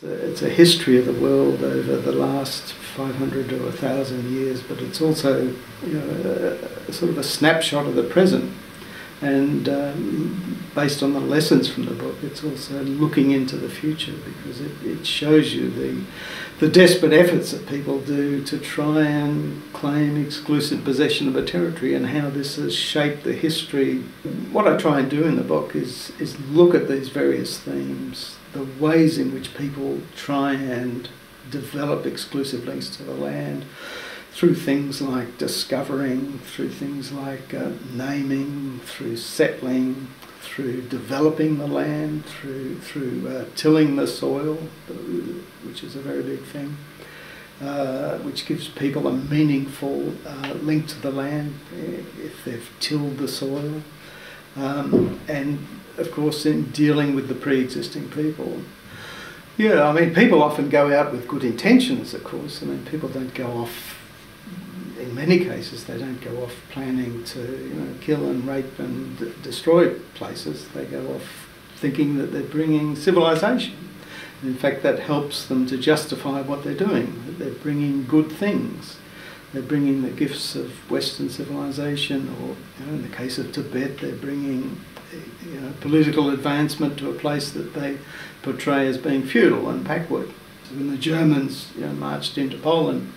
It's a history of the world over the last 500 or 1,000 years, but it's also, a sort of a snapshot of the present. And based on the lessons from the book, it's also looking into the future, because it shows you the desperate efforts that people do to try and claim exclusive possession of a territory, and how this has shaped the history. What I try and do in the book is look at these various themes, the ways in which people try and develop exclusive links to the land, through things like discovering, through things like naming, through settling, through developing the land, through tilling the soil, which is a very big thing, which gives people a meaningful link to the land if they've tilled the soil, and of course in dealing with the pre-existing people. Yeah, I mean, people often go out with good intentions, of course. I mean, people don't go off, in many cases, they don't go off planning to, kill and rape and destroy places. They go off thinking that they're bringing civilization. And in fact, that helps them to justify what they're doing, that they're bringing good things. They're bringing the gifts of Western civilization, or, in the case of Tibet, they're bringing, political advancement to a place that they portray as being feudal and backward. So when the Germans, marched into Poland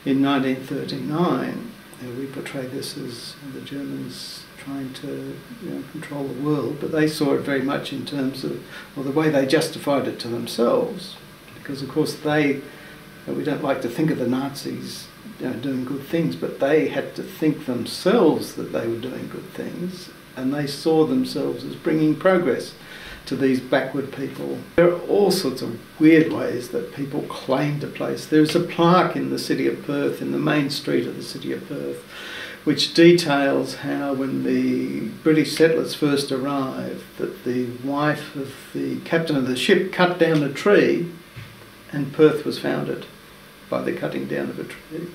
in 1939, we portray this as the Germans trying to control the world, but they saw it very much in terms of, the way they justified it to themselves, because of course we don't like to think of the Nazis doing good things, but they had to think themselves that they were doing good things, and they saw themselves as bringing progress to these backward people. There are all sorts of weird ways that people claim to place. There's a plaque in the city of Perth, in the main street of the city of Perth, which details how when the British settlers first arrived, that the wife of the captain of the ship cut down a tree and Perth was founded by the cutting down of a tree.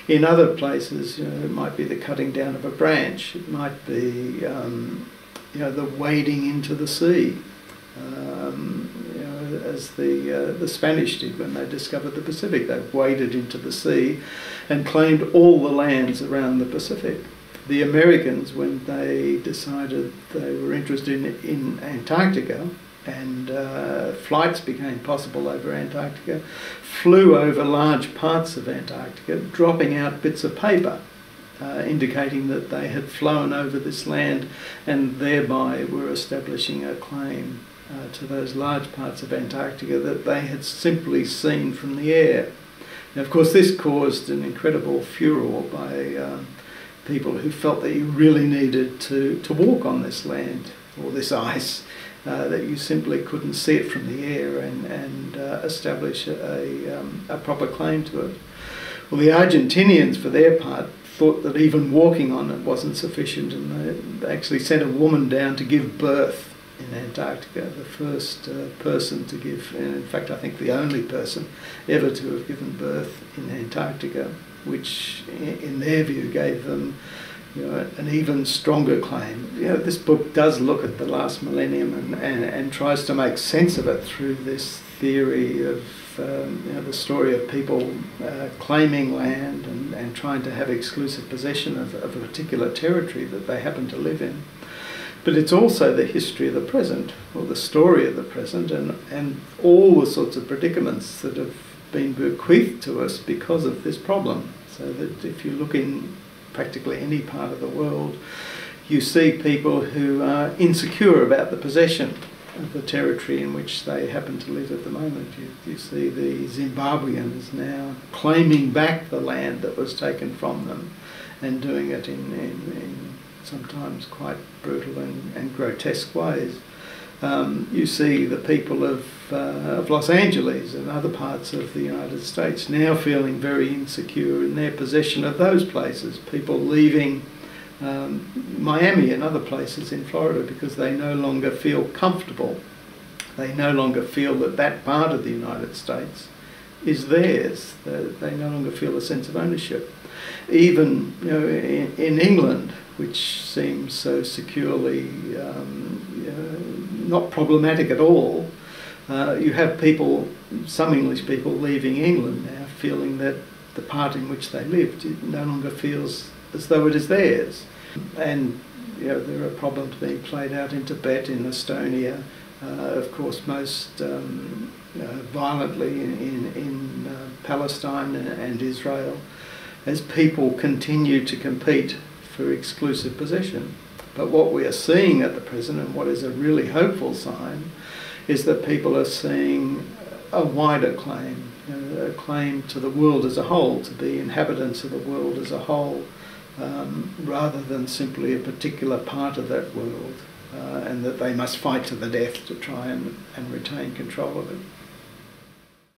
In other places, it might be the cutting down of a branch. It might be, the wading into the sea, as the Spanish did when they discovered the Pacific. They waded into the sea and claimed all the lands around the Pacific. The Americans, when they decided they were interested in Antarctica, and flights became possible over Antarctica, flew over large parts of Antarctica, dropping out bits of paper, indicating that they had flown over this land, and thereby were establishing a claim to those large parts of Antarctica that they had simply seen from the air. Now, of course, this caused an incredible furor by people who felt that you really needed to walk on this land, or this ice, that you simply couldn't see it from the air and establish a proper claim to it. Well, the Argentinians, for their part, thought that even walking on it wasn't sufficient, and they actually sent a woman down to give birth in Antarctica, the first person to give, and in fact I think the only person ever to have given birth in Antarctica, which in their view gave them an even stronger claim. This book does look at the last millennium and tries to make sense of it through this theory of the story of people claiming land and trying to have exclusive possession of a particular territory that they happen to live in. But it's also the history of the present, or the story of the present, and all the sorts of predicaments that have been bequeathed to us because of this problem. So that if you look in practically any part of the world, you see people who are insecure about the possession of the territory in which they happen to live at the moment. You see the Zimbabweans now claiming back the land that was taken from them, and doing it in sometimes quite brutal and grotesque ways. You see the people of Los Angeles and other parts of the United States now feeling very insecure in their possession of those places. People leaving Miami and other places in Florida because they no longer feel comfortable. They no longer feel that that part of the United States is theirs. They no longer feel a sense of ownership. Even in England, which seems so securely not problematic at all, You have people, some English people leaving England now, feeling that the part in which they lived no longer feels as though it is theirs. And there are problems being played out in Tibet, in Estonia, of course most violently in Palestine and Israel, as people continue to compete for exclusive possession. But what we are seeing at the present, and what is a really hopeful sign, is that people are seeing a wider claim, a claim to the world as a whole, to be inhabitants of the world as a whole, rather than simply a particular part of that world, and that they must fight to the death to try and retain control of it.